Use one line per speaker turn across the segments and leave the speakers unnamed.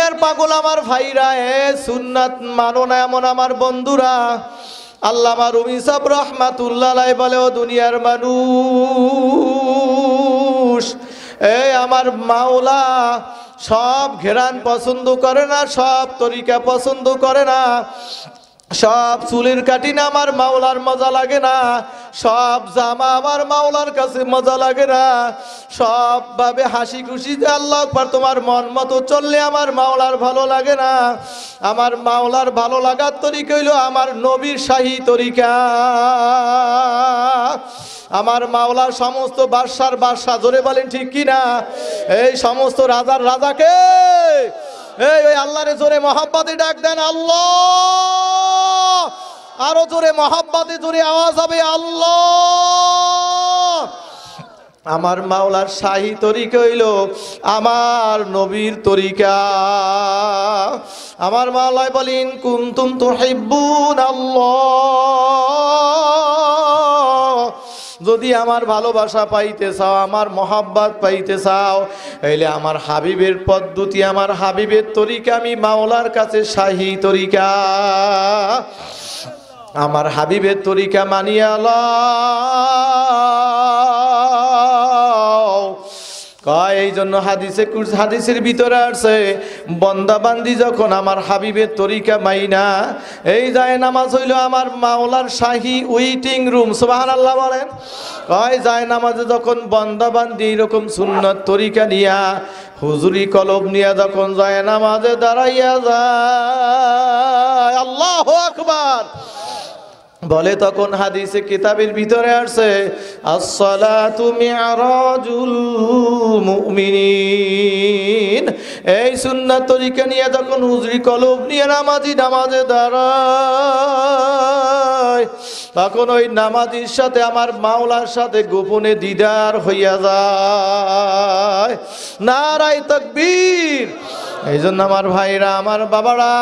দুনিয়ার পাগল আমার ভাইরা, সুন্নাত মানো না এমন আমার বন্ধুরা, আল্লামা রুমি সাহেব রহমাতুল্লাহ আলাইহি বলে, ও দুনিয়ার মানুষ, আমার মাওলা সব ঘেরান পছন্দ করে না, সব তরিকা পছন্দ করে না, সব চুলের কাটিন আমার মাওলার মজা লাগে না, সব জামা আমার মাওলার কাছে মজা লাগে না, সব ভাবে হাসি খুশি যে আল্লাহ আকবার তোমার মন মতো চললে আমার মাওলার ভালো লাগে না। আমার মাওলার ভালো লাগার তরিকা হইল আমার নবীর শাহী তরিকা। আমার মাওলার সমস্ত বাদশার বাদশা, জোরে বলেন ঠিক কিনা? এই সমস্ত রাজার রাজাকে ওই আল্লাহরে জোরে মহাব্বতে ডাক দেন আল্লাহ, আরো জোরে মহাব্বতে জোরে আওয়াজ হবে আল্লাহ। আমার মাওলার শাহী তরিকা হইল আমার নবীর তরিকা। আমার মাওলাই বলেন, কুনতুম তুহিব্বুন আল্লাহ, যদি আমার ভালোবাসা পাইতে চাও, আমার মহাব্বত পাইতে চাও, তাইলে আমার হাবিবের পদ্ধতি, আমার হাবিবের তরিকা, আমি মাওলার কাছে শাহী তরিকা, আমার হাবিবের তরিকা মানিয়া লও। এই জন্য হাদিসের ভিতরে আছে, বন্দাবান্দি যখন আমার হাবিবের তরিকা মাইনা এই যায় নামাজ হইল আমার মাওলার শাহী ওয়েটিং রুম। সুবহানাল্লাহ বলেন। যায় নামাজে যখন বন্দাবান্দি এরকম সুন্নত তরিকা নিয়া, হুজুরি কলব নিয়া যখন যায় নামাজে দাঁড়াইয়া যায়, আল্লাহু আকবার বলে, তখন হাদিসে কিতাবের ভিতরে আসছে, আসসালাতু মি'রাজুল মুমিনিন। এই সুন্নাত তরিকা নিয়ে যখন হুজুরি কলব নিয়ে নামাজি নামাজে দাঁড়ায়, তখন ওই নামাজির সাথে আমার মাওলার সাথে গোপনে দিদার হইয়া যায়। নারায়ে তাকবীর। এই জন্য আমার ভাইরা, আমার বাবারা,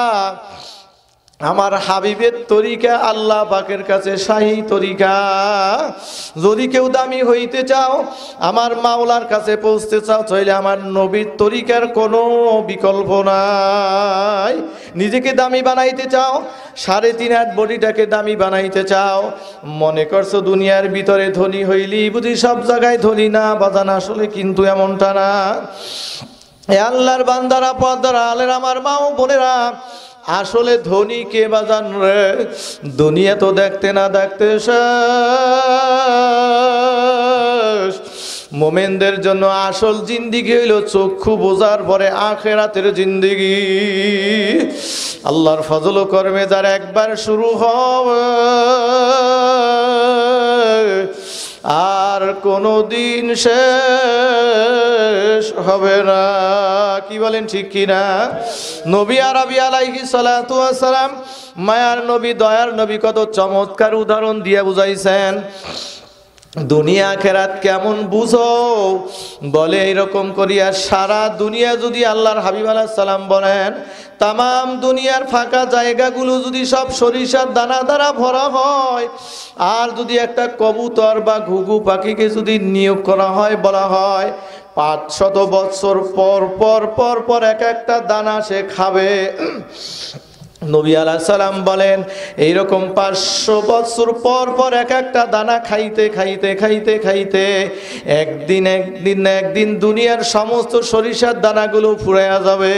আমার হাবিবের তরিকা আল্লাহ পাকের কাছে শাহী তরিকা। যদি কেউ দামি হইতে চাও, আমার মাওলার কাছে পৌঁছতে চাও, তাহলে আমার নবীর তরিকার কোনো বিকল্প নাই। নিজেকে দামি বানাইতে চাও, 3.5 হাত বডিটাকে দামি বানাইতে চাও, মনে করছো দুনিয়ার ভিতরে ধনী হইলি বুঝি সব জায়গায় ধনী না, বাজান আসলে কিন্তু এমনটা না। এ আল্লাহর বান্দারা, পর্দারা আলের আমার মা ও বোনেরা, আসলে ধনী কে বাজান রে? দুনিয়া তো দেখতে না দেখতে শেষ। মোমেনদের জন্য আসল জিন্দিগি হইল চক্ষু বোঝার পরে আখিরাতের জিন্দিগি। আল্লাহর ফজল ও কর্মে যার একবার শুরু হবে আর কোনো দিন শেষ হবে না। কি বলেন ঠিক কিনা? নবী আরবি আলাইহিস সালাতু ওয়াস সালাম, মায়ার নবী, দয়ার নবী, কত চমৎকার উদাহরণ দিয়ে বুঝাইছেন। দুনিয়া আখিরাত কেমন বুঝো? বলে এইরকম করিয়া সারা দুনিয়া যদি আল্লাহর হাবিব আলাইহিস সালাম বলেন, তামাম দুনিয়ার ফাঁকা জায়গাগুলো যদি সব সরিষার দানা দ্বারা ভরা হয়, আর যদি একটা কবুতর বা ঘুঘু পাখিকে যদি নিয়োগ করা হয়, বলা হয় 500 বছর পর পর পর পর এক একটা দানা সে খাবে, নবী আলাইহিস সালাম বলেন এইরকম 500 বছর পর পর এক একটা দানা খাইতে খাইতে খাইতে খাইতে একদিন দুনিয়ার সমস্ত সরিষার দানাগুলো ফুরাইয়া যাবে,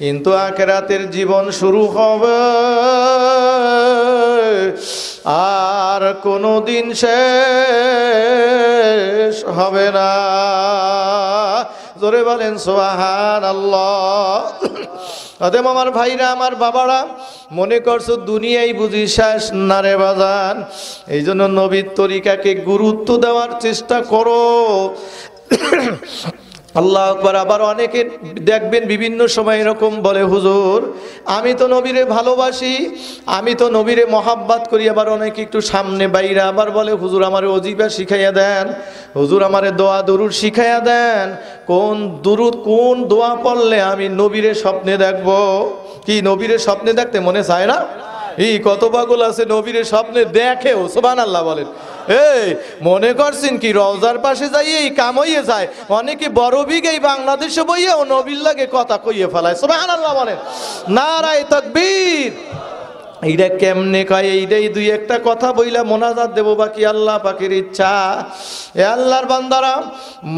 কিন্তু আখিরাতের জীবন শুরু হবে আর কোনো দিন শেষ হবে না। জোরে বলেন সুবহানাল্লাহ। অতএব আমার ভাইরা, আমার বাবারা, মনে করছো দুনিয়াই বুঝি শেষ না রে বাজান। এই জন্য নবীর তরিকাকে গুরুত্ব দেওয়ার চেষ্টা করো। আল্লাহ আকবার। আবার অনেকে দেখবেন বিভিন্ন সময় এরকম বলে, হুজুর আমি তো নবীরে ভালোবাসি, আমি তো নবীরে মহাব্বত করি। আবার অনেকে একটু সামনে বাইরা আবার বলে, হুজুর আমারে ওজিফা শিখাইয়া দেন, হুজুর আমারে দোয়া দরুদ শিখাইয়া দেন, কোন দরুদ কোন দোয়া পড়লে আমি নবীরে স্বপ্নে দেখব। কি নবীরে স্বপ্নে দেখতে মনে চায় না? এই কত পাগল আছে নবীর স্বপ্নে দেখেও, সুবহানাল্লাহ বলেন। এই মনে করছেন কি রওজার পাশে যাই এই কাম হইয়ে যায়? অনেকে বড় বিঘেই বাংলাদেশে বইয়েও নবীর লাগে কথা কইয়ে ফেলায়, সুবহানাল্লাহ বলেন। নারায়ে তাকবীর। এইটা কেমনে কয়? এইটাই দুই একটা কথা বইলা মোনাজাত দেব, বাকি আল্লাহ পাকের ইচ্ছা। এ আল্লাহর বান্দারা,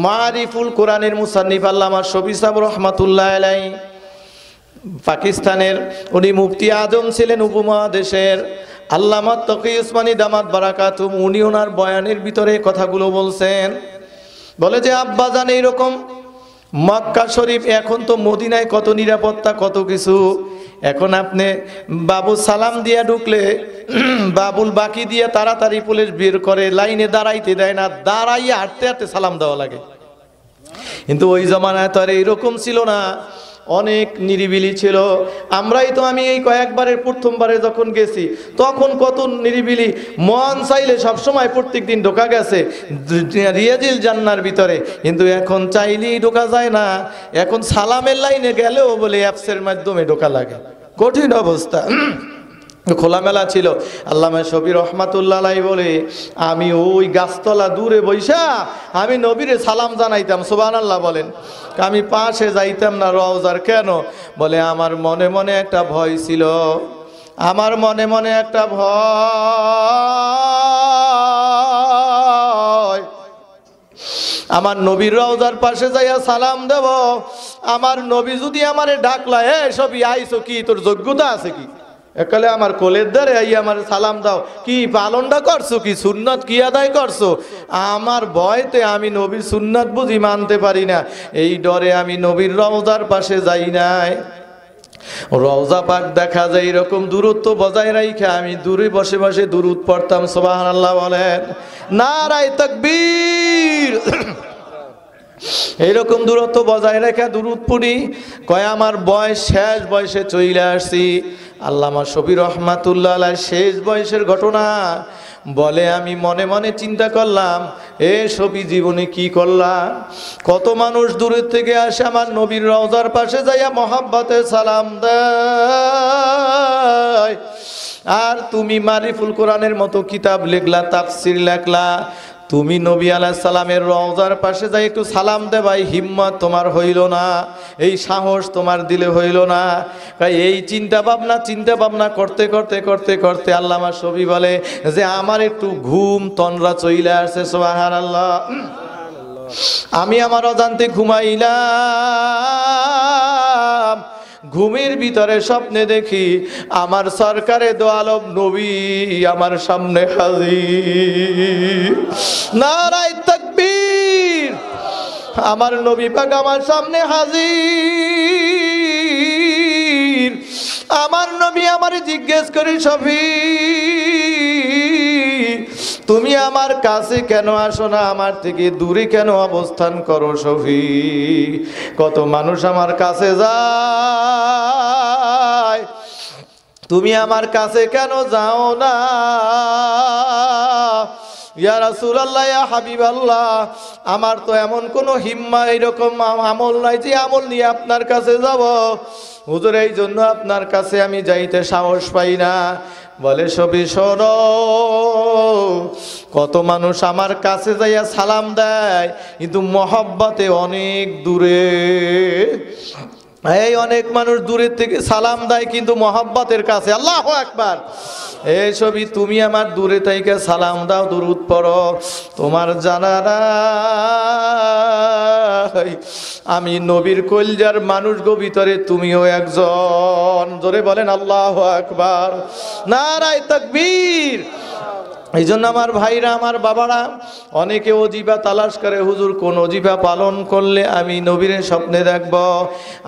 মারিফুল কোরআনের মুসান্নিফ আল্লামা শফি সাহেব রহমাতুল্লাহ আলাইহি, পাকিস্তানের উনি মুফতি আজম ছিলেন উপমহাদেশের, আল্লামা তকি উসমানী দামাত বারাকাতুম, উনি ওনার বয়ানের ভিতরে কথাগুলো বলছেন। বলে যে আব্বাজান এইরকম মক্কা শরীফ, এখন তো মদিনায় কত নিরাপত্তা কত কিছু, এখন আপনি বাবু সালাম দিয়া ঢুকলে বাবুল বাকি দিয়ে তাড়াতাড়ি পুলিশ বের করে, লাইনে দাঁড়াইতে দেয় না, দাঁড়াইয়ে হাঁটতে হাঁটতে সালাম দেওয়া লাগে। কিন্তু ওই জমানায় তো আর এইরকম ছিল না, অনেক নিরিবিলি ছিল। আমরাই তো, আমি এই কয়েকবারের প্রথমবারে যখন গেছি তখন কত নিরিবিলি, মন চাইলে সবসময় প্রত্যেক দিন ঢোকা গেছে রিয়াজিল জান্নার ভিতরে, কিন্তু এখন চাইলেই ঢোকা যায় না। এখন সালামের লাইনে গেলেও বলে অ্যাপসের মাধ্যমে ঢোকা লাগে, কঠিন অবস্থা। খোলামেলা ছিল। আল্লামা শফি রহমাতুল্লাহ আলাইহি বলে, আমি ওই গাছতলা দূরে বইসা আমি নবীরে সালাম জানাইতাম, সুবহানাল্লাহ বলেন। আমি পাশে যাইতাম না রওজার। কেন? বলে আমার মনে মনে একটা ভয় ছিল, আমার মনে মনে একটা ভয়, আমার নবীর রওজার পাশে যাইয়া সালাম দেব, আমার নবী যদি আমারে ডাকলা, এ শফি আইছো কি, তোর যোগ্যতা আছে কি? একালে আমার কোলের দ্বারে আইয়া আমার সালাম দাও, কি পালনটা করছো, কি সুন্নাত কি আদায় করছো? আমার ভয়তে আমি নবীর সুন্নাত বুঝি মানতে পারি না, এই ডরে আমি নবীর রওজার পাশে যাই নাই। রওজা পাক দেখা যায় এরকম দূরত্ব বজায় রাখা আমি দূরে বসে বসে দুরূদ পড়তাম, সুবহানাল্লাহ বলেন। নারায়ে তাকবীর। এইরকম দূরত্ব বজায় রেখা দুরূদ পড়ি। কয় আমার বয়স শেষ বয়সে চলে আসছি। আল্লামা শফি রহমাতুল্লাহ আলাইহি শেষ বয়সের ঘটনা বলে, আমি মনে মনে চিন্তা করলাম, এ শফি জীবনে কি করলাম? কত মানুষ দূরের থেকে আসে আমার নবীর রওজার পাশে যাইয়া মহাব্বতে সালাম দেয়, আর তুমি মারিফুল কোরআনের মতো কিতাব লিখলা, তাফসির লেখলা, তুমি নবী আলাইহিস সালামের রওজার পাশে যাই একটু সালাম দেবাই হিম্মত তোমার হইল না, এই সাহস তোমার দিলে হইল না। এই চিন্তা ভাবনা করতে করতে করতে করতে আল্লামা শফি বলে যে আমার একটু ঘুম তন্দ্রা চইলা আসছে, সুবহানাল্লাহ। আমি আমার অজান্তে ঘুমাইলাম, ঘুমের ভিতরে স্বপ্নে দেখি আমার সরকারে দো আলম নবী আমার সামনে হাজির। নারায়ে তাকবীর। আমার নবী পাক আমার সামনে হাজির। আমার নবী আমারে জিজ্ঞেস করে, শফি তুমি আমার কাছে কেন আসো না, আমার থেকে দূরে কেন অবস্থান করো শফি? কত মানুষ আমার কাছে যায়, তুমি আমার কাছে কেন যাও না? ইয়া রাসূলুল্লাহ, ইয়া হাবিবাল্লাহ, আমার তো এমন কোনো হিম্মা এরকম আমল নাই যে আমল নিয়ে আপনার কাছে যাব। হুজুর, এই জন্য আপনার কাছে আমি যাইতে সাহস পাই না। বলে শফি শোনো, কত মানুষ আমার কাছে যাইয়া সালাম দেয় কিন্তু মহব্বতে অনেক দূরে। এই অনেক মানুষ দূরের থেকে সালাম দেয় কিন্তু মহব্বতের কাছে। আল্লাহু আকবার। এই শফি তুমি আমার দূরে থেকে সালাম দাও, দুরূদ পড়ো, তোমার জানা নাই আমি নবীর কলজার মানুষ গো ভিতরে তুমিও একজন। জোরে বলেন আল্লাহু আকবার। নারায়ে তাকবীর। এই জন্য আমার ভাইরা, আমার বাবারা, অনেকে অজিফা তালাশ করে, হুজুর কোন অজিফা পালন করলে আমি নবীর স্বপ্নে দেখব।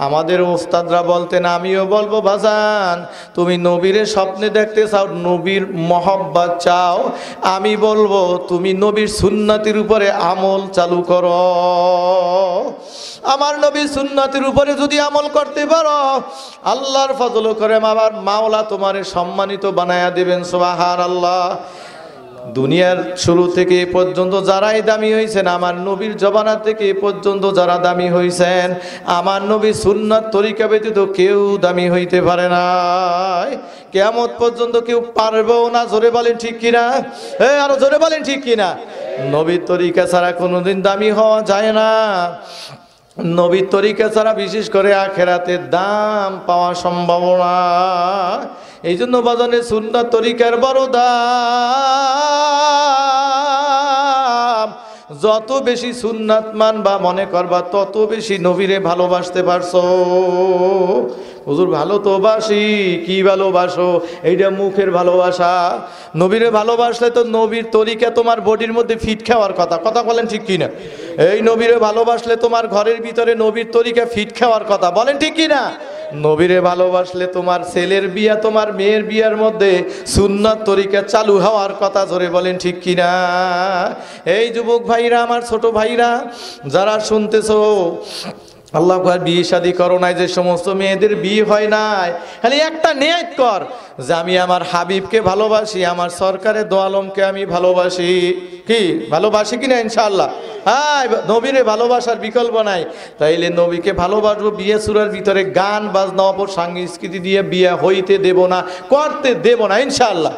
আমাদের ওস্তাদরা বলতেন, আমিও বলবো বাজান, তুমি নবীর স্বপ্নে দেখতে চাও, নবীর মহব্বত চাও, আমি বলবো তুমি নবীর সুন্নতির উপরে আমল চালু করো। আমার নবীর সুন্নতির উপরে যদি আমল করতে পারো, আল্লাহর ফজল করে আমার মাওলা তোমারে সম্মানিত বানায়া দিবেন। সুবহানাল্লাহ। দুনিয়ার শুরু থেকে এ পর্যন্ত যারাই দামি হয়েছেন, আমার নবীর জবানা থেকে এ পর্যন্ত যারা দামি হয়েছেন, আমার নবী সুন্নাত তরিকা ব্যতীত কেউ দামি হইতে পারে না। কিয়ামত পর্যন্ত কেউ পারবেও না। জোরে বলেন ঠিক কিনা? আরো জোরে বলেন ঠিক কিনা? নবীর তরিকা ছাড়া কোনোদিন দামি হওয়া যায় না। নবীর তরিকা ছাড়া বিশেষ করে আখেরাতের দাম পাওয়া সম্ভব না। এই জন্য বাজানে সুন্নাত তরিকার বড় দাম। যত বেশি সুন্নাত মানবা মনে করবা তত বেশি নবীরে ভালোবাসতে পারছো। হুজুর ভালো তো বাসি, কি ভালোবাসো? এইটা মুখের ভালোবাসা। নবীরে ভালোবাসলে তো নবীর তরিকা তোমার বডির মধ্যে ফিট খাওয়ার কথা। কথা বলেন ঠিক কিনা? এই নবীরে ভালোবাসলে তোমার ঘরের ভিতরে নবীর তরিকা ফিট খাওয়ার কথা। বলেন ঠিক কিনা? নবীরে ভালোবাসলে তোমার ছেলের বিয়া, তোমার মেয়ের বিয়ার মধ্যে সুন্নাত তরিকা চালু হওয়ার কথা। জোরে বলেন ঠিক কিনা? এই যুবক ভাইরা, আমার ছোট ভাইরা যারা শুনতেছো, আল্লাহ বিয়ে শাদী করো নাই, যে সমস্ত মেয়েদের বিয়ে হয় নাই, খালি একটা নিয়ত কর যে আমি আমার হাবিবকে ভালোবাসি, আমার সরকারের দো আলমকে আমি ভালোবাসি। কি ভালোবাসি কিনা? ইনশাআল্লাহ। হ্যাঁ, নবীরে ভালোবাসার বিকল্প নাই। তাইলে নবীকে ভালোবাসবো। বিয়ে সুরার ভিতরে গান বাজনা অপসংস্কৃতি দিয়ে বিয়ে হইতে দেব না, করতে দেব না ইনশাআল্লাহ।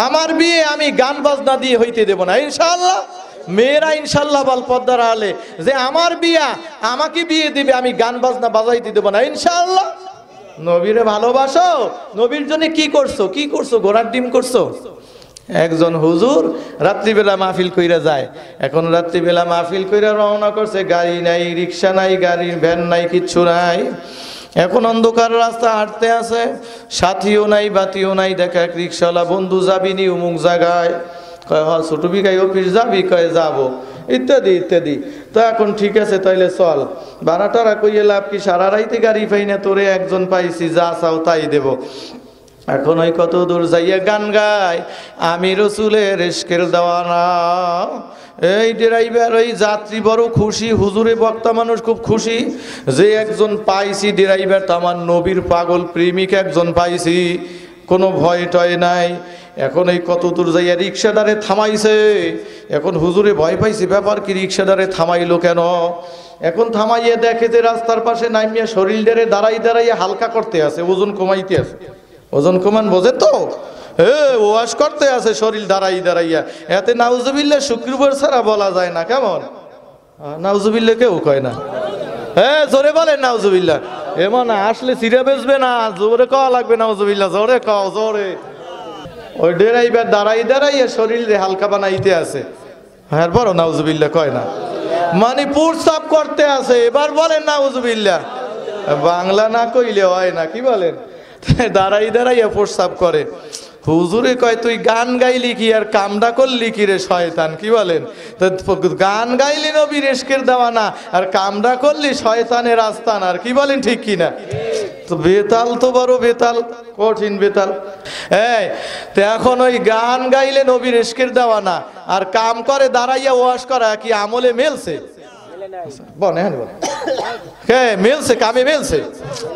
আমার বিয়ে আমি গান বাজনা দিয়ে হইতে দেব না ইনশাআল্লাহ। মেয়েরা ইনশাল্লাহ বল পর্দার আলে যে আমার বিয়া, আমাকে বিয়ে দিবে, আমি গান বাজনা বাজাইতে দেবো না ইনশাআল্লাহ। নবীরে ভালোবাসো। নবীর জন্য কি করছো? কি করছো? ঘোড়ার ডিম করছো। একজন হুজুর রাত্রিবেলা মাহফিল কইরা যায়। এখন রাত্রিবেলা মাহফিল কইরা রওনা করছে, গাড়ি নাই, রিক্সা নাই, গাড়ির ভ্যান নাই, কিচ্ছু নাই। এখন অন্ধকার রাস্তা হাঁটতে আছে, সাথীও নাই, বাতিও নাই। দেখা এক রিক্সাওয়ালা, বন্ধু যাবিনি অমুক জায়গায়? কয় হ্যাঁ। ছোট বিকাই অফিস যাবি? কয় যাবো, ইত্যাদি ইত্যাদি। তো এখন ঠিক আছে, তাইলে চল। ভাড়া টাড়া কইয়ে লাভ কি? সারা রাইতে গাড়ি পাই না, তোরে একজন পাইছি, যা চাও তাই দেব। এখন ওই কত দূর যাইয়া গান গায়, আমি রসুলের ইশকের দেওয়ানা। এই ড্রাইভার, ওই যাত্রী বড় খুশি, হুজুরে বক্তা মানুষ খুব খুশি যে একজন পাইছি ড্রাইভার, তো আমার নবীর পাগল প্রেমিক একজন পাইছি, কোনো ভয় টয় নাই। এখন এই কত দূর যাইয়া রিক্সাদারে থামাইছে। এখন হুজুরে ভয় পাইছে, ব্যাপার কি? রিক্সাদারে থামাইলো কেন? এখন থামাইয়ে দেখে যে রাস্তার পাশে নামিয়া শরীরটারে দাঁড়াই দাঁড়াইয়া হালকা করতে আছে, ওজন কমাইতে আছে। ওজন কমান বোঝে তো? ওয়াশ করতে আছে শরীর দাঁড়াই দাঁড়াইয়া। এতে নাউজুবিল্লাহ শুক্রবার ছাড়া বলা যায় না। কেমন নাউজুবিল্লাহ কেউ কয় না? জোরে বলেন নাউজুবিল্লাহ। এমন আসলে চিরা বেচবে না, জোরে কওয়া লাগবে নাউজুবিল্লাহ। জোরে কও, জোরে। ওই ড্রাইভার দাঁড়াই দাঁড়াইয়া শরীরে হালকা বানাইতে আছে। হ্যাঁ বড় নাউজুবিল্লাহ কয় না, মানে প্রস্তাব করতে আছে। এবার বলেন নাউজুবিল্লাহ। বাংলা না কইলে হয় না। কি বলেন? দাঁড়াই দাঁড়াইয়া প্রস্তাব করে। হুজুরে কয় তুই গান গাইলি কি আর কামডা করলি কি রে শয়তান? কি বলেন? গান গাইলি নবীর ইশকের দেওয়ানা, আর কামডা করলি শয়তানের আস্তান। আর কি বলেন ঠিক কিনা? তো বেতাল তো বড় বেতাল, কঠিন বেতাল। তো এখন ওই গান গাইলে নবীর ইশকের দেওয়ানা আর কাম করে দাঁড়াইয়া ওয়াশ করা কি আমলে মেলছে? মেলছে, কামে মেলছে।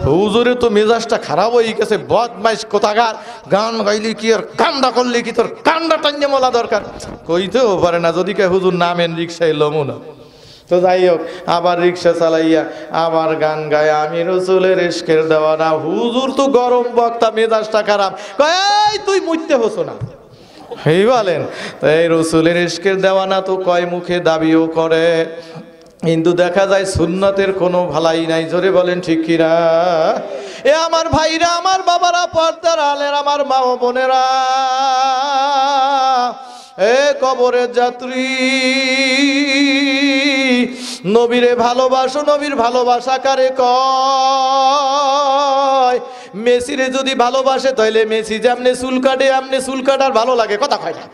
হুজুরে তো মেজাজটা খারাপ হয়ে গেছে, বদমাইশ কোথাকার। গান গাইলি কি আর কান্ডা করলি কি, তোর কান্ডা টান্যে মোলা দরকার। কইতেও পারে না, যদি কে হুজুর নামেন রিক্সায় লমু না। তো যাই হোক, আবার রিক্সা চালাইয়া আবার গান গায়, আমি রসুলের ইশকের দেওয়ানা। হুজুর তো গরম বক্তা, মেজাজটা খারাপ। কয় তুই মুইতে হছো না। এই বলেন, এই রসুলের ইশকের দেওয়ানা তো কয় মুখে দাবিও করে, কিন্তু দেখা যায় সুন্নতের কোনো ভালাই নাই। জোরে বলেন ঠিক কিনা? এ আমার ভাইরা, আমার বাবারা, পর্দার আলের আমার মা ও বোনেরা, এ কবরের যাত্রী, নবীরে ভালোবাসো। নবীর ভালোবাসা কারে কয়? মেসিরে যদি ভালোবাসে তাহলে মেসি যেমনে চুল কাটে আমনে চুল কাটার ভালো লাগে, কথা কয় না?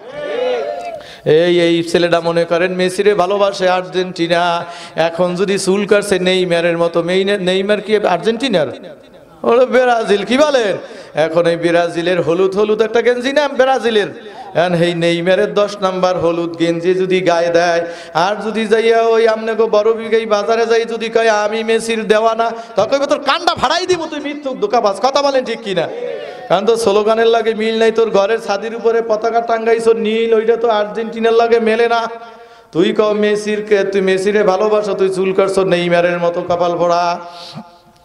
এই ছেলেটা মনে করেন মেসিরে ভালোবাসে আর্জেন্টিনা, এখন যদি চুল কাটছে নেইমারের মতো। নেইমার কি আর্জেন্টিনার? ওরা ব্রাজিল। কি বলেন? এখন এই ব্রাজিলের হলুদ হলুদ একটা গেঞ্জি না ব্রাজিলের, এখন এই নেইমারের 10 নাম্বার হলুদ গেঞ্জি যদি গায়ে দেয়, আর যদি যাইয়া ওই আপনাকে বড় বিঘাই বাজারে যাই যদি কয় আমি মেসির দেওয়ানা, তখন তোর কান্ডা ভাড়াই দিব, তুই মিথ্যুক ধোঁকাবাজ। কথা বলেন ঠিক কিনা? কারণ তো স্লোগানের লাগে মিল নাই। তোর ঘরের ছাদের উপরে পতাকা টাঙ্গাইছ নীল, ওইটা তো আর্জেন্টিনার লাগে মেলে না। তুই ক মেসিরকে, তুই মেসিরে ভালোবাসো, তুই চুল করছো নেইমারের মতো কপাল পড়া।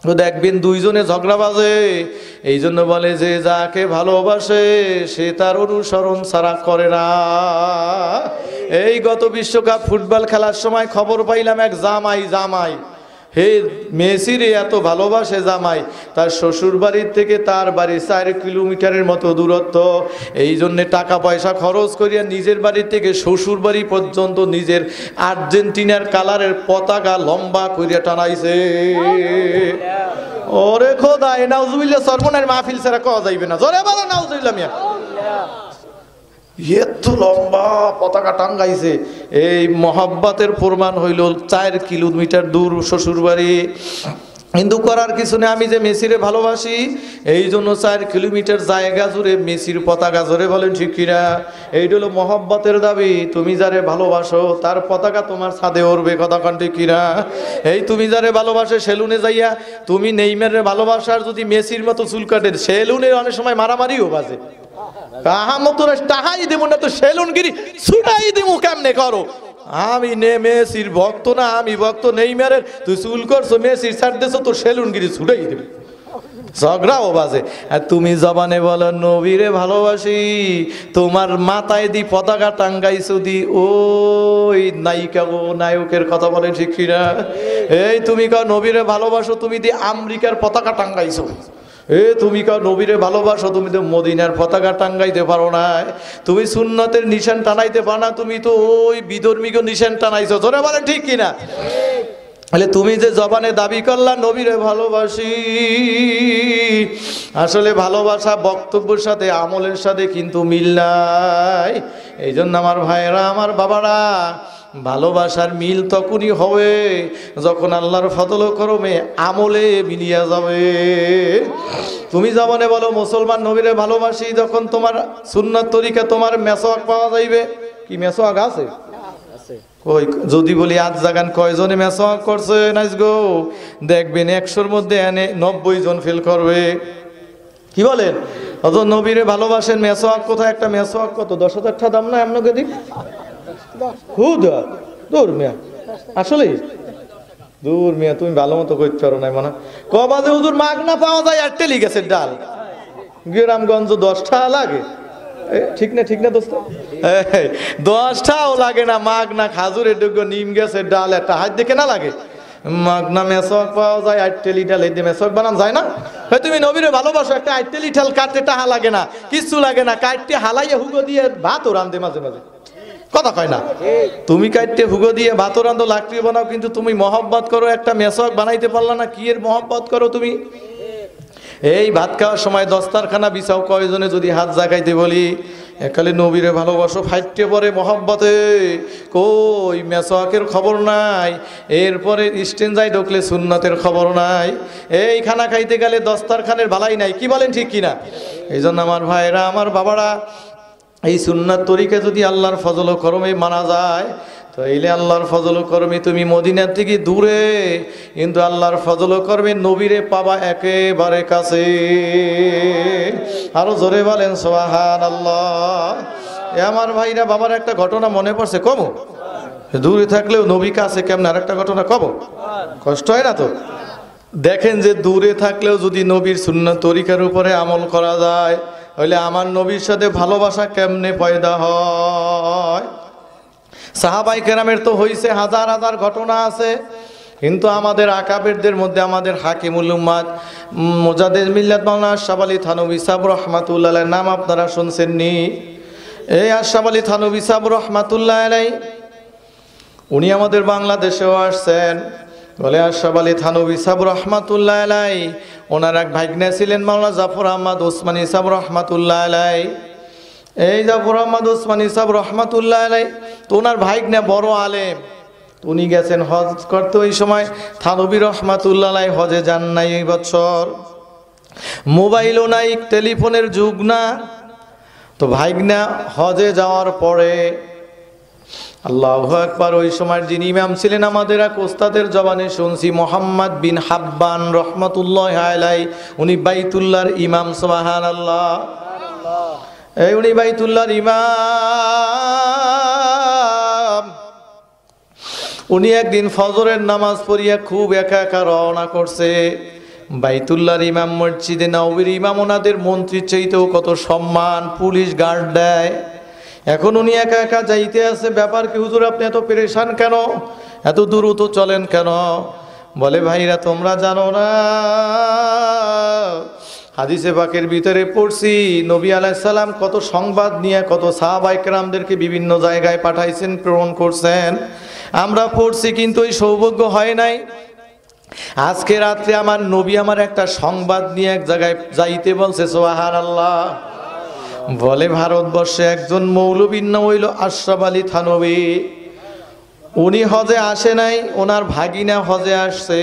তো দেখবেন দুইজনে ঝগড়া বাজে, এই জন্য বলে যে যাকে ভালোবাসে সে তার অনুসরণ ছাড়া করে না। এই গত বিশ্বকাপ ফুটবল খেলার সময় খবর পাইলাম এক জামাই হে মেসিরে এত ভালোবাসে জামাই, তার শ্বশুর বাড়ির থেকে তার বাড়ি 4 কিলোমিটারের মতো দূরত্ব, এই জন্যে টাকা পয়সা খরচ করিয়া নিজের বাড়ি থেকে শ্বশুর বাড়ি পর্যন্ত নিজের আর্জেন্টিনার কালারের পতাকা লম্বা করিয়া টানাইছে। ওরে খোদাই, নাউজুবিল্লাহ, সর্বনার মাহফিল ছাড়া কওয়া যাইবে না। জোরে বলো নাউজুবিল্লাহ মিয়া। এত লম্বা পতাকা টাঙ্গাইছে, এই মহব্বতের প্রমাণ হইল 4 কিলোমিটার দূর শ্বশুর বাড়ি। কিন্তু করার কিছু নেই, আমি যে মেসিরে ভালোবাসি এই জন্য 4 কিলোমিটার জায়গা জুড়ে মেসির পতাকা। জোরে বলেন ঠিক কিনা? এইটা হলো মহব্বতের দাবি। তুমি যারে ভালোবাসো তার পতাকা তোমার ছাদে উড়বে। কথা কন ঠিক কিনা? এই তুমি যারে ভালোবাসে সেলুনে যাইয়া তুমি নেইমারের ভালোবাসার যদি মেসির মতো চুল কাটেন, সেলুনে অনেক সময় মারামারিও বাজে। টাহাই দেবো না তো সেলুনগিরি ছুটাই দেবো, কেমনে করো? আমি মেসির ভক্ত না, আমি ভক্ত নেইমারের। তুই চুল করছো মেসির ছাড় দেছো, তোর সেলুনগিরি ছুটাই দেবে, ঝগড়াও বাজে। আর তুমি জবানে বলো নবীরে ভালোবাসি, তোমার মাথায় দি পতাকা টাঙ্গাইছো দি ওই নায়িকা ও নায়কের কথা বলে ঠিক কিনা? এই তুমি কাও নবীরে ভালোবাসো, তুমি দি আমেরিকার পতাকা টাঙ্গাইছো। তুমি কাও নবীরে ভালোবাসো, তুমি তো মদিনার পতাকা টাঙ্গাইতে পারো না, তুমি সুন্নতের নিশান টানাইতে পারো না, তুমি তো ওই বিধর্মীক নিশান টানাইছো। জোরে বলেন ঠিক কিনা? তাহলে তুমি যে জবানে দাবি করলা নবীরে ভালোবাসি, আসলে ভালোবাসা বক্তব্যের সাথে আমলের সাথে কিন্তু মিল নাই। এই জন্য আমার ভাইয়েরা, আমার বাবারা, ভালোবাসার মিল তখনই হবে যখন আল্লাহর ফজল ও করমে আমলে মিলিয়া যাবে। তুমি জবানে বলো মুসলমান নবীরে ভালোবাসি, যখন তোমার সুন্নাত তরিকা তোমার মেসওয়াক পাওয়া যাইবে। কি মেসওয়াক আছে? ওই যদি বলি আজ জাগান কয়জনে মেসওয়াক করছে নাইস গো, দেখবেন 100-র মধ্যে এনে 90 জন ফেল করবে। কি বলেন? অত নবীরে ভালোবাসেন, মেসওয়াক কোথায়? একটা মেসওয়াক কত? 10,000 টাকা দাম না? আপনাকে দিক দূর মিয়া, আসলে দূর মিয়া, তুমি ভালো মতো করতে পারো না মনে। কবাজে হুজুর মাগনা পাওয়া যায় আর টেলি গেছে ডাল, গ্রামগঞ্জ 10 টাকা লাগে। ঠিক না ঠিক না দোস্ত? 10 টাকাও লাগে না মাগনা খাজুরের ডুগো নিম গেছে ডাল একটা হাত দেখে না লাগে। মাগনা মেসওয়াক পাওয়া যায়, আইটেলি ডাল এই দিয়ে মেসওয়াক বানান যায় না? তুমি নবীরে ভালোবাসো, একটা আইটেলি ঠাল কাটতে টাহা লাগে না, কিচ্ছু লাগে না, কাটতে হালাইয়া হুগো দিয়ে ভাতও রান্ধে মাঝে মাঝে। কথা কয় না? তুমি কাটতে হুগো দিয়ে ভাতও রান্ধো, লাকড়ি বানাও, কিন্তু তুমি মহব্বত করো, একটা মেসওয়াক বানাইতে পারলা না। কি এর মহব্বত করো তুমি? এই ভাত খাওয়ার সময় দস্তারখানা বিছাও কয়জনে যদি হাত জাগাইতে বলি, একালে নবীরে ভালোবাসো, ফাইটে পরে মহব্বতে কই মেসওয়াকের খবর নাই, এরপরে ইস্টেনজাই ঢুকলে সুন্নতের খবর নাই, এই খানা খাইতে গেলে দস্তারখানের ভালাই নাই। কি বলেন ঠিক কিনা? এই জন্য আমার ভাইরা, আমার বাবারা, এই সুন্নাত তরিকা যদি আল্লাহর ফজল ও করমে মানা যায়, তো এইলে আল্লাহর ফজল ও করমে তুমি মদিনার থেকে দূরে, কিন্তু আল্লাহর ফজল ও করমে নবীরে পাবা একেবারে কাছে। আরো জোরে বলেন সুবহানাল্লাহ। আমার ভাইরা, বাবার একটা ঘটনা মনে পড়ছে। কম দূরে থাকলেও নবী কাছে কেমন, আর একটা ঘটনা কব, কষ্ট হয় না তো? দেখেন যে দূরে থাকলেও যদি নবীর সুন্নাত তরিকার উপরে আমল করা যায়, হইলে আমার নবীর সাথে ভালোবাসা কেমনে পয়দা হয়। সাহাবাই কেরামের তো হইছে হাজার হাজার ঘটনা আছে, কিন্তু আমাদের আকাবেরদের মধ্যে আমাদের হাকিমুল উম্মাত মুজাদ্দিদ মিল্লাত মাওলানা আশরাফ আলী থানভী সাহেব রাহমাতুল্লাহ আলাইহির নাম আপনারা শুনছেননি? এই আশরাফ আলী থানভী সাহেব রাহমাতুল্লাহ আলাইহি, উনি আমাদের বাংলাদেশেও আসছেন। বলে আশরাফ আলী থানভী সাহেব রাহমাতুল্লাহ আলাইহি, ওনার এক ভাগ্নে ছিলেন মাওলানা জাফর আহমদ ওসমানী সাহেব রাহমাতুল্লাহ আলাইহি। এই জাফর আহমদ ওসমানী সাহেব রাহমাতুল্লাহ আলাইহি তো ওনার ভাগ্নে বড় আলেম, উনি গেছেন হজ করতে। ওই সময় থানভী রাহমাতুল্লাহ আলাইহি হজে যান নাই এই বছর। মোবাইলও নাই, টেলিফোনের যুগ না, তো ভাইগনা হজে যাওয়ার পরে আল্লাহু আকবার, ওই সময় যিনি ইমাম ছিলেন আমাদের এক ওস্তাদের জবানে শুনছি, মোহাম্মদ বিন হাব্বান রহমতুল্লাহ আলাইহি, উনি বাইতুল্লাহর ইমাম। সুবহানাল্লাহ। এই উনি বাইতুল্লাহর ইমাম। উনি একদিন ফজরের নামাজ পড়িয়া খুব একা একা রওনা করছে। বাইতুল্লাহর ইমাম, মসজিদে নববীর ইমাম, ওনাদের মন্ত্রীর চাইতেও কত সম্মান, পুলিশ গার্ড দেয়। এখন উনি একা একা যাইতে আছে। ব্যাপার কি হুজুর, আপনি এত পেরেশান কেন, এত দ্রুত চলেন কেন? বলে ভাইরা তোমরা জানো না, হাদিসে পাকের ভিতরে পড়ছি নবী আলাইহিস সালাম কত সংবাদ নিয়ে কত সাহাবায়ে কেরামদেরকে বিভিন্ন জায়গায় পাঠাইছেন, প্রেরণ করছেন। আমরা পড়ছি, কিন্তু ওই সৌভাগ্য হয় নাই। আজকে রাত্রে আমার নবী আমার একটা সংবাদ নিয়ে এক জায়গায় যাইতে বলছে। সুবহানাল্লাহ। বলে ভারতবর্ষে একজন মৌলবীর নাম হইল আশরাফ আলী থানভী। উনি হজে আসে নাই, ওনার ভাগিনা হজে আসছে।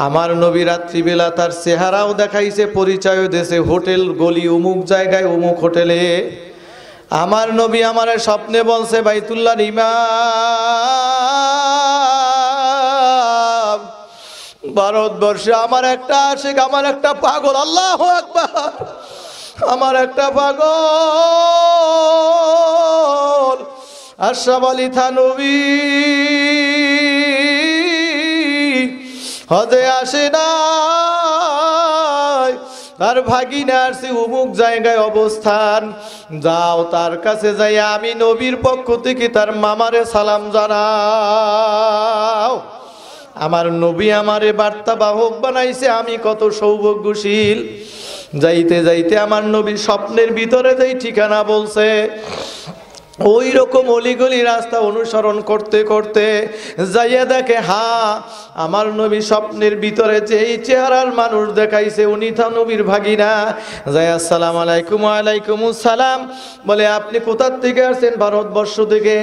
আমার নবী রাত্রিবেলা তার চেহারাও দেখাইছে, পরিচয়ও দিয়েছে, হোটেল গলি অমুক জায়গায় অমুক হোটেলে। আমার নবী আমার স্বপ্নে বলছে, বাইতুল্লাহর ইমাম, ভারতবর্ষে আমার একটা আশিক, আমার একটা পাগল, আল্লাহু আকবার, আমার একটা পাগল আশরাফ আলী থানভী হজে আসে নাই, তার ভাগিনা আসছে অমুক জায়গায় অবস্থান। যাও তার কাছে যাই, আমি নবীর পক্ষ থেকে তার মামারে সালাম জানাও। আমার নবী আমারে বার্তা বাহক বানাইছে, আমি কত সৌভাগ্যশীল। যাইতে যাইতে আমার নবীর স্বপ্নের ভিতরে যেই ঠিকানা বলছে, ওই রকম অলিগলি রাস্তা অনুসরণ করতে করতে যাইয়া দেখে, আমার নবী স্বপ্নের ভিতরে যে এই চেহারার মানুষ দেখাইছে, উনি তা নবীর ভাগিনা। যাই আসসালামু আলাইকুম। ওয়ালাইকুম আসসালাম। বলে আপনি কোথা থেকে আসছেন? ভারতবর্ষ থেকে।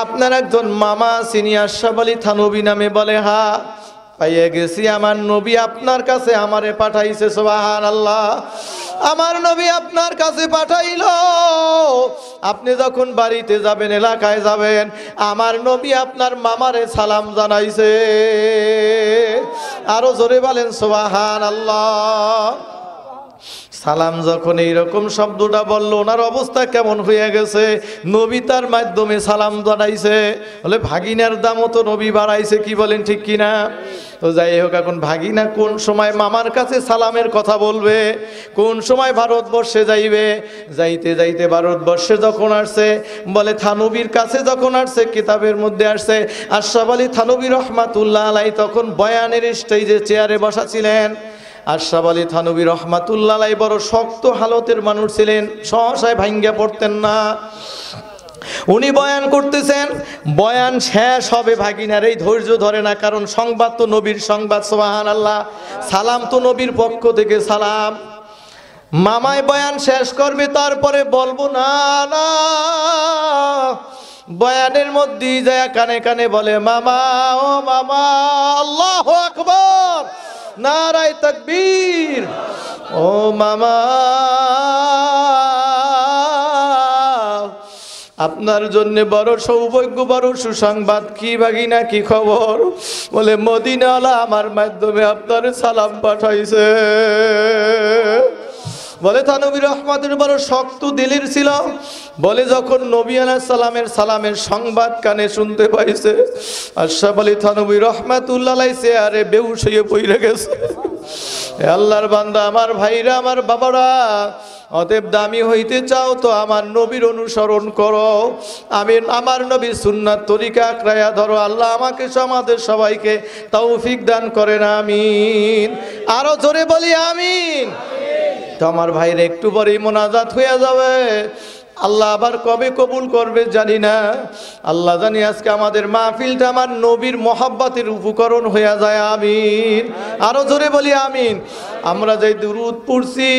আপনার একজন মামা সিনি আশরাফ আলী থানভী নামে? বলে পাইয়ে গেছি, আমার নবী আপনার কাছে আমারে পাঠাইছে। সুবহানাল্লাহ। আমার নবী আপনার কাছে পাঠাইল। আপনি যখন বাড়িতে যাবেন, এলাকায় যাবেন, আমার নবী আপনার মামারে সালাম জানাইছে। আরো জোরে বলেন সুবহানাল্লাহ। সালাম যখন এইরকম শব্দটা বললো, ওনার অবস্থা কেমন হয়ে গেছে। নবী তার মাধ্যমে সালাম জানাইছে, বলে ভাগিনার দামও তো নবী বাড়াইছে। কি বলেন, ঠিক কিনা? তো যাই হোক, এখন ভাগিনা কোন সময় মামার কাছে সালামের কথা বলবে, কোন সময় ভারতবর্ষে যাইবে। যাইতে যাইতে ভারতবর্ষে যখন আসছে, বলে থানভীর কাছে যখন আসছে, কিতাবের মধ্যে আসছে আশরাফ আলী থানভী রহমাতুল্লাহ আলাইহি তখন বয়ানের স্টেজে চেয়ারে বসা ছিলেন। আশরাফ আলী থানভী রহমাতুল্লাহ আলাইহি বড় শক্ত হালতের মানুষ ছিলেন, সহসায় ভাঙ্গা পড়তেন না। উনি বয়ান করতেছেন, বয়ান শেষ হবে, ভাগিনার এই ধৈর্য ধরে না, কারণ সংবাদ তো নবীর সংবাদ। সুবহানাল্লাহ। সালাম তো নবীর পক্ষ থেকে সালাম। মামায় বয়ান শেষ করবে, তারপরে বলবো না না, বয়ানের মধ্যেই যায় কানে কানে বলে, মামা ও মামা, আল্লাহু আকবার, নারায়ে তাকবীর। ও মামা, আপনার জন্য বড় সৌভাগ্য, বড় সুসংবাদ। কি ভাগিনা, কি খবর? বলে মদিনাওয়ালা আমার মাধ্যমে আপনার সালাম পাঠাইছে। বলে থানভী রহমাতের বড় শক্ত দিলের ছিল। বলে যখন নবী আলাইহিস সালামের সংবাদ কানে শুনতে পাইছে, আশরাফ আলী থানভী রহমাতুল্লাহ আলাইহি চেয়ারে বেহুশ হয়ে পড়ে গেছে। আল্লাহর বান্দা, আমার ভাইরা, আমার বাবারা, অতএব দামি হইতে চাও তো আমার নবীর অনুসরণ করো। আমি আমার নবীর সুন্নাত তরিকা আঁকড়াইয়া ধরো। আল্লাহ আমাকে আমাদের সবাইকে তৌফিক দান করেন, আমিন। আরো জোরে বলি আমিন। তো আমার ভাইরা একটু পরেই মোনাজাত হয়ে যাবে। আল্লাহ আবার কবে কবুল করবে জানি না। আল্লাহ জানি আজকে আমাদের মাহফিলটা আমার নবীর মহব্বতের উপকরণ হয়ে যায়, আমিন। আরো জোরে বলি আমিন। আমরা যে দুরুদ পড়ছি,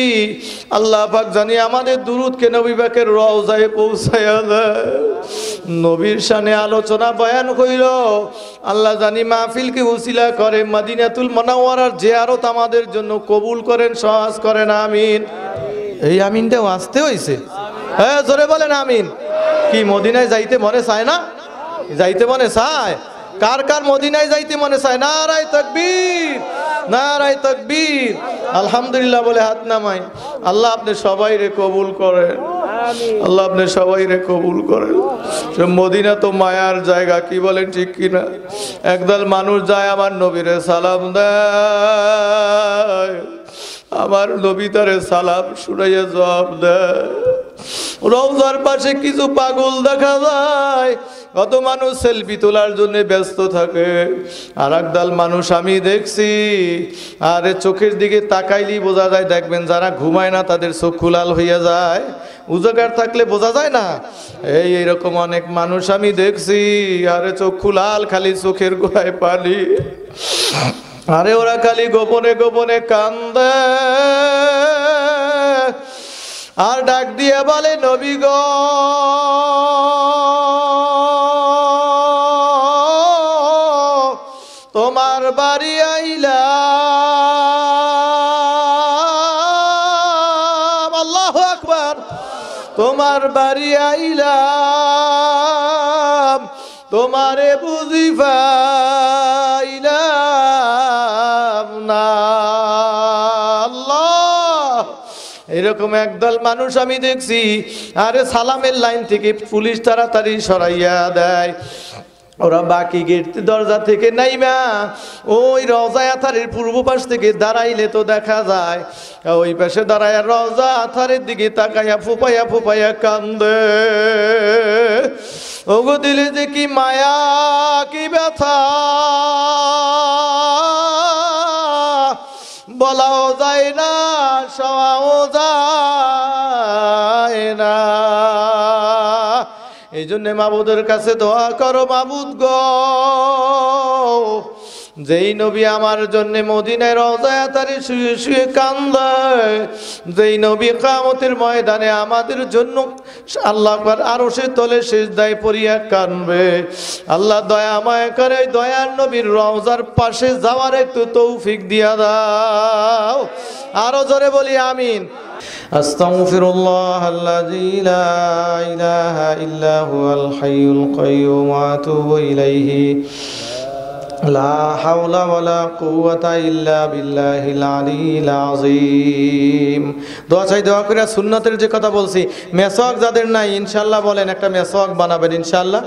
আল্লাহ পাক জানি আমাদের দুরুদকে নবী পাকের রওজায় পৌঁছায়া দেয়। নবীর শানে আলোচনা বয়ান হইল, আল্লাহ জানি মাহফিলকে উসিলা করে মদিনাতুল মুনাওয়ারার জিয়ারত আমাদের জন্য কবুল করেন, সহজ করেন, আমিন। এই আমিনটাও আসতে হইছে। হ্যাঁ জোরে বলেন আমিন। কি মদিনায় যাইতে মনে চায় না? যাইতে মনে চায়? কার কার মদিনায় যাইতে মনে চায়? নারায়ে তাকবীর, নারায়ে তাকবীর। আলহামদুলিল্লাহ বলে হাত নামাই। আল্লাহ আপনি সবাইরে কবুল করেন, আল্লাহ আপনি সবাইরে কবুল করেন। মদিনা তো মায়ার জায়গা, কি বলেন ঠিক কিনা? একদল মানুষ যায় আমার নবীরে সালাম দেয়, আমার নবী তারে সালাম শুনাইয়া জবাব দেয়। রওজার পাশে কিছু পাগল দেখা যায়, কত মানুষ সেলফি তোলার জন্য ব্যস্ত থাকে। আর একদল মানুষ আমি দেখছি, আরে চোখের দিকে তাকাইলেই বোঝা যায়, দেখবেন যারা ঘুমায় না তাদের চক্ষু লাল হইয়া যায়, উজাগার থাকলে বোঝা যায় না। এইরকম অনেক মানুষ আমি দেখছি, আরে চক্ষু লাল, খালি চোখের গোড়ায় পানি। আরে ওরা খালি গোপনে গোপনে কান্দে আর ডাক দিয়ে বলে, নবী গো তোমার বাড়ি আইলাম, আল্লাহু আকবার, তোমার বাড়ি আইলাম, তোমারে বুঝি পাইলাম না। আল্লাহ, এরকম একদল মানুষ আমি দেখছি, আরে সালামের লাইন থেকে পুলিশ তাড়াতাড়ি সরাইয়া দেয়। ওরা বাকি গেট দরজা থেকে নাইমা ওই রওজা আথারের পূর্ব পাশ থেকে দাঁড়াইলে তো দেখা যায় ওই পাশে দাঁড়ায় রওজা আথারের দিকে তাকাইয়া ফুপাইয়া ফুপাইয়া কান্দে। ওগো দিলে যে কি মায়া, কি ব্যথা, বলাও যায় না, শোয়াও যায় না। এই জন্যে মাবুদের কাছে দোয়া করো, মাবুদ গো, যেই নবী আমার জন্য মদিনায় রওজায় আতারে শুয়ে শুয়ে কান্দায়, যেই নবী কিয়ামতের ময়দানে আমাদের জন্য আল্লাহ আকবার আরশের তলে সিজদায় পড়িয়া কাঁদবে, আল্লাহ দয়া মায়া করে দয়ার নবীর রওজার পাশে যাওয়ার একটু তৌফিক দিয়া দাও। আরো জোরে বলি আমিন। আস্তাগফিরুল্লাহাল্লাযী লা ইলাহা ইল্লা হুয়াল হাইয়ুল কাইয়্যুম ওয়া আতুবু ইলাইহি লা হাওলা ওয়ালা কুওয়াতা ইল্লা বিল্লাহিল আলিয়্যিল আযীম। দোয়া চাই, দোয়া করে সুন্নতের যে কথা বলছি, মেসওয়াক যাদের নাই ইনশাআল্লাহ বলেন একটা মেসওয়াক বানাবেন ইনশাআল্লাহ,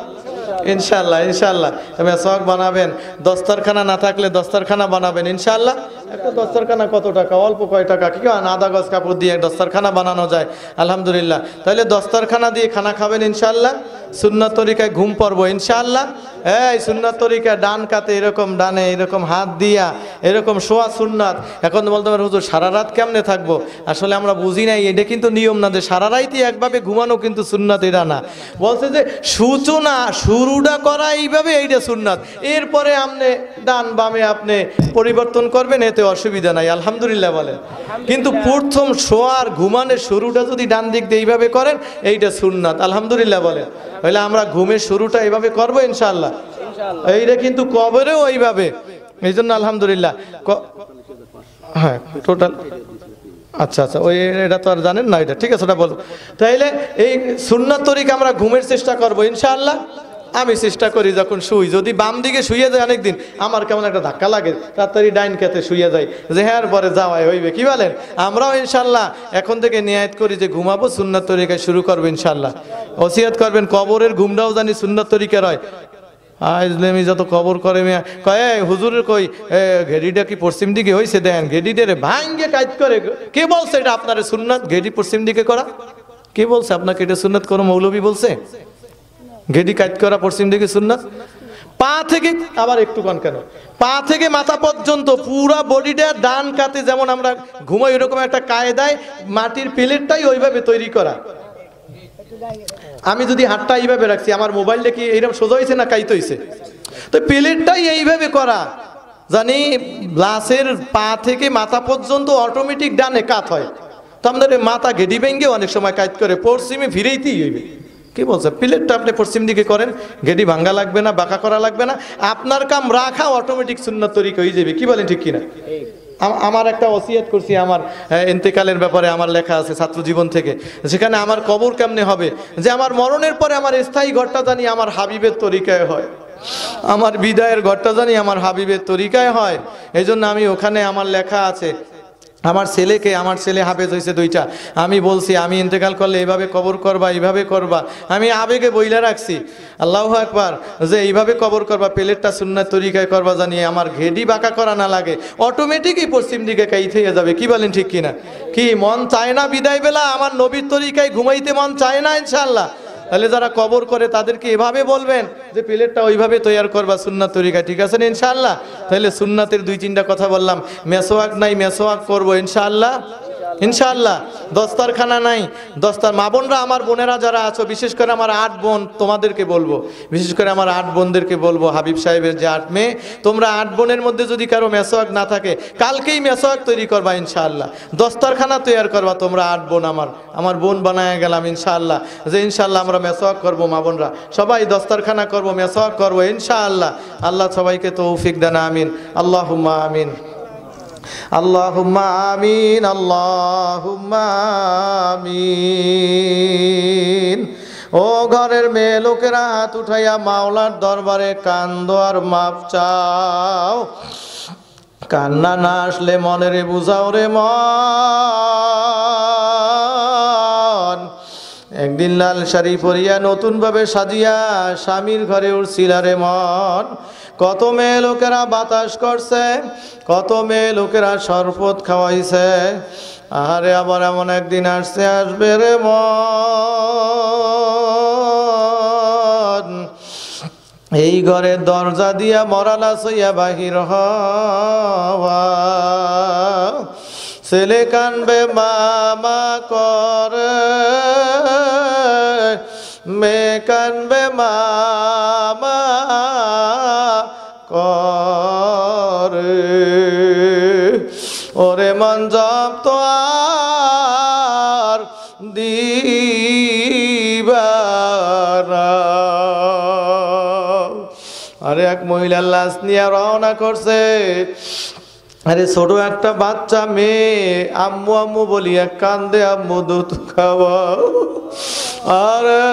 ইনশাআল্লাহ ইনশাআল্লাহ মেসওয়াক বানাবেন। দস্তরখানা না থাকলে দস্তরখানা বানাবেন ইনশাআল্লাহ। একটা দস্তরখানা কত টাকা? অল্প কয় টাকা, কি আধা গজ কাপড় দিয়ে দস্তরখানা বানানো যায় আলহামদুলিল্লাহ। তাহলে দস্তরখানা দিয়ে খানা খাবেন ইনশাআল্লাহ। সুন্নাত তরিকায় ঘুম পড়বো ইনশাআল্লাহ। এই সুন্নাত তরিকা ডান কাতে এরকম ডানে এরকম হাত দিয়া এরকম শোয়া সুন্নাত। এখন বলতে পারেন হুজুর সারা রাত কেমনে থাকবো? আসলে আমরা বুঝি নাই, এটা কিন্তু নিয়ম না যে সারা রাতই একভাবে ঘুমানো কিন্তু সুন্নাত, এটা না। বলছে যে সূচনা শুরুটা করা এইভাবে, এইটা সুন্নাত। এরপরে আপনি ডান বামে আপনি পরিবর্তন করবেন, এতে অসুবিধা নাই আলহামদুলিল্লাহ বলেন। কিন্তু প্রথম শোয়ার ঘুমানোর শুরুটা যদি ডান দিক দিয়ে এইভাবে করেন, এইটা সুন্নাত আলহামদুলিল্লাহ বলেন। তাহলে আমরা ঘুমের শুরুটা এইভাবে করবো ইনশাআল্লাহ। এইটা কিন্তু কবরেও এইভাবে, এই জন্য আলহামদুলিল্লাহ। হ্যাঁ টোটাল আচ্ছা আচ্ছা, ওই এটা তো আর জানেন না, এটা ঠিক আছে, ওটা বলবো। তাইলে এই সুন্নাত তরিকা আমরা ঘুমের চেষ্টা করবো ইনশাআল্লাহ। আমি চেষ্টা করি যখন শুই, যদি বাম দিকে শুয়ে যায় অনেকদিন আমার কেমন একটা ধাক্কা লাগে, তাড়াতাড়ি ডাইন খেতে শুয়ে যায়, যে হ্যাঁ পরে যাওয়াই হইবে, কি বলেন? আমরাও ইনশাআল্লাহ এখন থেকে নিয়াত করি যে ঘুমাবো সুন্নাত তরিকায় শুরু করবো ইনশাআল্লাহ। ওসিয়ত করবেন কবরের ঘুমটাও জানি সুন্নাত তরিকার হয়। ইসলামী যত কবর করে মেয়া কয় হুজুরের কই ঘেডিটা কি পশ্চিম দিকে হয়েছে, দেন ঘেডিটারে ভাঙ্গে কাজ করে। কে বলছে এটা আপনার সুন্নাত ঘেডি পশ্চিম দিকে করা? কে বলছে আপনাকে এটা সুন্নাত করো? মৌলবী বলছে ঘেডি কাজ করা পশ্চিম দিকে সুন্নাত? পা থেকে আবার একটু কন কেন, পা থেকে মাথা পর্যন্ত পুরা বডিটা ডান কাতে যেমন আমরা ঘুমাই ওইরকম একটা কায়দায় মাটির প্লেটটাই ওইভাবে তৈরি করা। আমি যদি হাতটা এইভাবে রাখছি, আমার মোবাইলটা কি এইরকম সোজা হয়েছে না কাইতে হয়েছে? তো প্লেটটাই এইভাবে করা, জানি গ্লাসের পা থেকে মাথা পর্যন্ত অটোমেটিক ডানে কাত হয়। তো আমাদের মাথা ঘেডি ভেঙ্গে অনেক সময় কাজ করে পশ্চিমে ফিরেইতেই হইবে। কি বলছে? প্লেটটা আপনি পশ্চিম দিকে করেন, ঘেডি ভাঙ্গা লাগবে না, বাঁকা করা লাগবে না, আপনার কাম রাখা অটোমেটিক সুন্নাত তরিকা হয়ে যাবে। কি বলেন ঠিক কিনা? আমার একটা ওসিয়ত করছি, আমার ইন্তেকালের ব্যাপারে আমার লেখা আছে ছাত্র জীবন থেকে, সেখানে আমার কবর কেমনে হবে, যে আমার মরণের পরে আমার স্থায়ী ঘরটা জানি আমার হাবিবের তরিকায় হয়, আমার বিদায়ের ঘরটা জানি আমার হাবিবের তরিকায় হয়। এই জন্য আমি ওখানে আমার লেখা আছে, আমার ছেলে হাফেজ হয়েছে 2টা, আমি বলছি আমি ইন্তেকাল করলে এইভাবে কবর করবা, এইভাবে করবা, আমি আবেগে বইলা রাখছি আল্লাহু আকবার, যে এইভাবে কবর করবা, প্লেটটা সুন্নাত তরিকায় করবা, জানিয়ে আমার ঘেডি বাঁকা করা না লাগে, অটোমেটিকই পশ্চিম দিকে কাইথেয়ে যাবে। কি বলেন ঠিক কিনা? কি মন চায় না বিদায় বেলা আমার নবীর তরিকায় ঘুমাইতে মন চায় না ইনশাআল্লাহ? তাহলে যারা কবর করে তাদেরকে এভাবে বলবেন যে প্লেটটা ওইভাবে তৈরি করবা সুন্নাত তরিকা, ঠিক আছে না ইনশাআল্লাহ? তাহলে সুন্নাতের 2-3টা কথা বললাম। মেসোয়াক নাই, মেসোয়াক করবো ইনশাআল্লাহ, ইনশাআল্লাহ। দস্তারখানা নাই, মা বোনরা, আমার বোনেরা যারা আছো, বিশেষ করে আমার 8 বোন, তোমাদেরকে বলবো, বিশেষ করে আমার 8 বোনদেরকে বলবো, হাবিব সাহেবের যে 8 মেয়ে, তোমরা 8 বোনের মধ্যে যদি কারো মেসোয়াক না থাকে, কালকেই মেসোয়াক তৈরি করবা ইনশাআল্লাহ, দস্তারখানা তৈরি করবা তোমরা 8 বোন, আমার বোন বানায় গেলাম ইনশাআল্লাহ, যে ইনশাআল্লাহ আমরা মেসোয়াক করবো, মা বোনরা সবাই দস্তারখানা করবো, মেসোয়াক করবো ইনশাআল্লাহ। আল্লাহ সবাইকে তৌফিক দেন, আমিন, আল্লাহুম্মা আমিন, আল্লাহুম্মা আমিন, আল্লাহুম্মা আমিন। ও ঘরের মেয়ে লোকেরা, হাত উঠাইয়া মাওলার দরবারে কান্দো আর মাপ চাও। কান্না না আসলে মনেরে বুঝাও রে মন। একদিন লাল শাড়ি পরিয়া নতুনভাবে সাজিয়া স্বামীর ঘরে উঠছিল রে মন। কত মেয়ে লোকেরা বাতাস করছে, কত মেয়ে লোকেরা শরবত খাওয়াইছে, আরে আবার এমন একদিন আসবে রে মন, এই ঘরের দরজা দিয়া মরালা সইয়া বাহির হওয়া। ছেলে কানবে মামা করে, মেয়ে কানবে মামা করে, ওরে মন জব তো আর দিবারা। আরে এক মহিলার লাশ নিয়ে রওনা করছে, আরে ছোট একটা বাচ্চা মেয়ে আম্মু আম্মু বলিয়া কান্দে, আম্মু দুধ খাওয়াও। আরে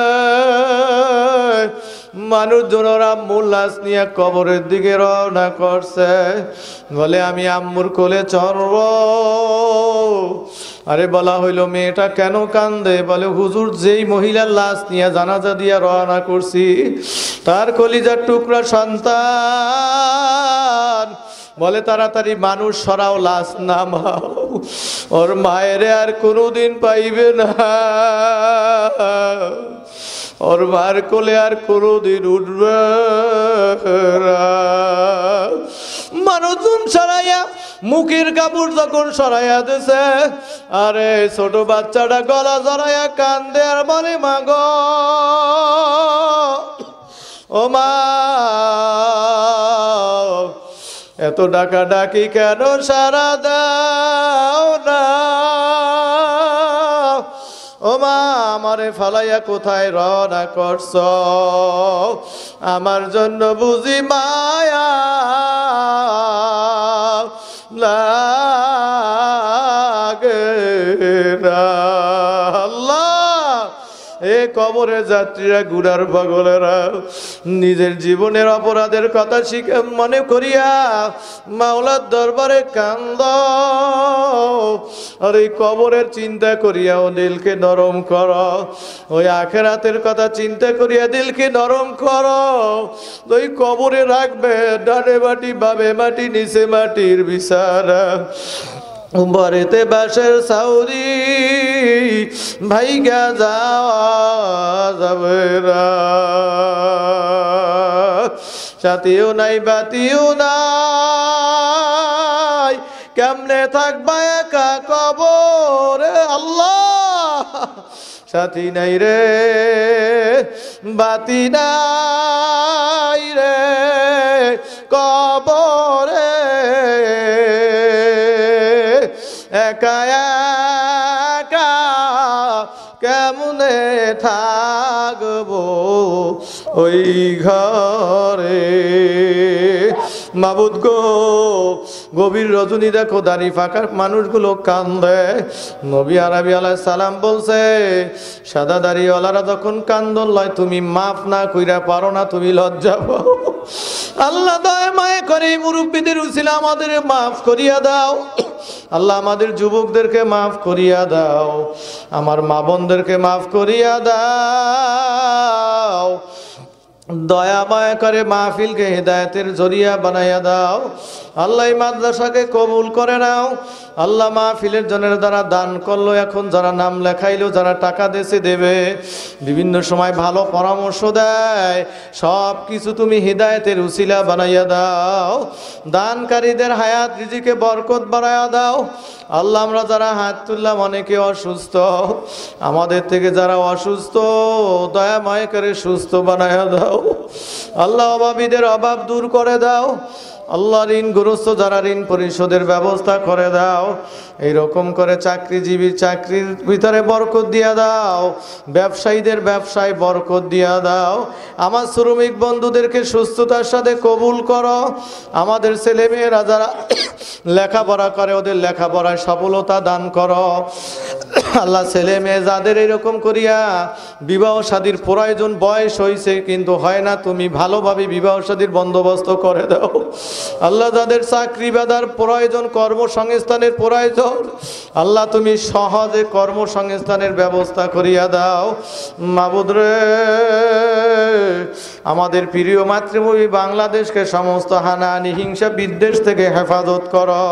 মানুষজনরা আম্মুর লাশ নিয়ে কবরের দিকে রওনা করছে, বলে আমি আম্মুর কোলে চড়ব। আরে বলা হইল মেয়েটা কেন কান্দে? বলে হুজুর, যেই মহিলার লাশ নিয়ে জানাজা দিয়া রওনা করছি তার কলিজার টুকরা সন্তান। বলে তাড়াতাড়ি মানুষ সরাও, লাশ নামাও, ওর মায়েরে আর কোনোদিন পাইবে না, ওর মার কোলে আর কোনোদিন উঠবে না। মানুষজন সরাইয়া মুখের কাপড় যখন সরাইয়া দিছে, আরে ছোট বাচ্চাটা গলা জড়াইয়া কান্দে আর বলে মা গো, ও মা, এত ডাকা ডাকি কেন, সারা দাও না, ও মা আমারে ফালাইয়া কোথায় রওনা করছ, আমার জন্য বুঝি মায়া লাগে না। আল্লাহ, এ কবরে যাত্রীরা, গুনার পাগলেরা নিজের জীবনের অপরাধের কথা শিখে মনে করিয়া মাওলার দরবারে কান্দ, আর এই কবরের চিন্তা করিয়া ও দিলকে নরম কর, ওই আখেরাতের কথা চিন্তা করিয়া দিলকে নরম কর। ওই কবরে রাখবে ডানে মাটি বামে মাটি নিচে মাটির বিছানা, বাড়িতে বাসের সাউরি ভাইগা যাওয়া যাবে না, সাথীও নাই বাতিও নাই, কেমনে থাকবা একা কবরে। আল্লাহ, সাথী নাই রে, বাতি নাই রে কবরে, একা একা কেমনে থাকবো ওই ঘরে। মাবুদ গো, গভীর রজনী দেখো দাড়ি ফাঁকা মানুষগুলো কান্দে। নবী আরবি আলাইহিস সালাম বলছে সাদা দাড়িওয়ালারা যখন কান্দন লয় তুমি মাফ না কইরা পারো না, তুমি লজ্জা পাও। আল্লাহ দয়া মায়া করে মুরব্বীদের উসিলা আমাদের মাফ করিয়া দাও। আল্লাহ আমাদের যুবকদেরকে মাফ করিয়া দাও, আমার মা বোনদেরকে মাফ করিয়া দাও। দয়া মায়া করে মাহফিলকে হেদায়েতের জরিয়া বানাইয়া দাও। আল্লাহ এই মাদ্রাসাকে কবুল করে নাও। আল্লাহ মাহফিলের জনের দ্বারা দান করলো, এখন যারা নাম লেখাইলো, যারা টাকা দেশে দেবে, বিভিন্ন সময় ভালো পরামর্শ দেয়, সব কিছু তুমি হেদায়েতের উসিলা বানাইয়া দাও। দানকারীদের হায়াত রিজিকে বরকত বাড়াইয়া দাও। আল্লাহ আমরা যারা হাত তুললাম অনেকে অসুস্থ, আমাদের থেকে যারা অসুস্থ দয়া মায়া করে সুস্থ বানাইয়া দাও। আল্লাহ অভাবীদের অভাব দূর করে দাও। আল্লাহ ঋণগ্রস্ত যারা ঋণ পরিশোধের ব্যবস্থা করে দাও। এইরকম করে চাকরিজীবীর চাকরির ভিতরে বরকত দিয়া দাও, ব্যবসায়ীদের ব্যবসায় বরকত দিয়া দাও। আমার শ্রমিক বন্ধুদেরকে সুস্থতার সাথে কবুল করো। আমাদের ছেলেমেয়েরা যারা লেখাপড়া করে ওদের লেখাপড়ায় সফলতা দান করো। আল্লাহ ছেলে মেয়ে যাদের এরকম করিয়া বিবাহ শাদীর প্রয়োজন, বয়স হয়েছে কিন্তু হয় না, তুমি ভালোভাবে বিবাহ শাদীর বন্দোবস্ত করে দাও। আল্লাহ যাদের চাকরি বাদার প্রয়োজন, কর্মসংস্থানের প্রয়োজন, আল্লাহ তুমি সহজে কর্মসংস্থানের ব্যবস্থা করিয়া দাও। মাবুদ রে, আমাদের প্রিয় মাতৃভূমি বাংলাদেশকে সমস্ত হানাহানি হিংসা বিদ্বেষ থেকে হেফাজত করো।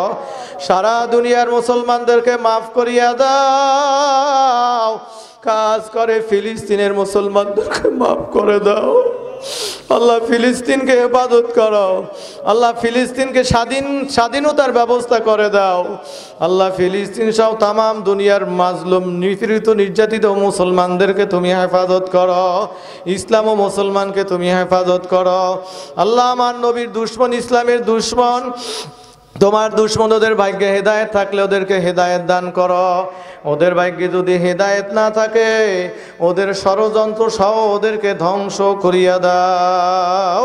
সারা দুনিয়ার মুসলমানদেরকে মাফ করিয়া দাও। কাজ করে ফিলিস্তিনের মুসলমানদেরকে মাফ করে দাও। আল্লাহ ফিলিস্তিনকে হেফাজত করো। আল্লাহ ফিলিস্তিনকে স্বাধীনতার ব্যবস্থা করে দাও। আল্লাহ ফিলিস্তিন সহ তামাম দুনিয়ার মাজলুম নিপীড়িত নির্যাতিত মুসলমানদেরকে তুমি হেফাজত করো। ইসলাম ও মুসলমানকে তুমি হেফাজত করো। আল্লাহ আমার নবীর দুশমন, ইসলামের দুশমন, তোমার দুশমন ওদের ভাগ্যে হেদায়েত থাকলে ওদেরকে হেদায়েত দান করো। ওদের ভাগ্যে যদি হেদায়েত না থাকে ওদের ষড়যন্ত্র সহ ওদেরকে ধ্বংস করিয়া দাও।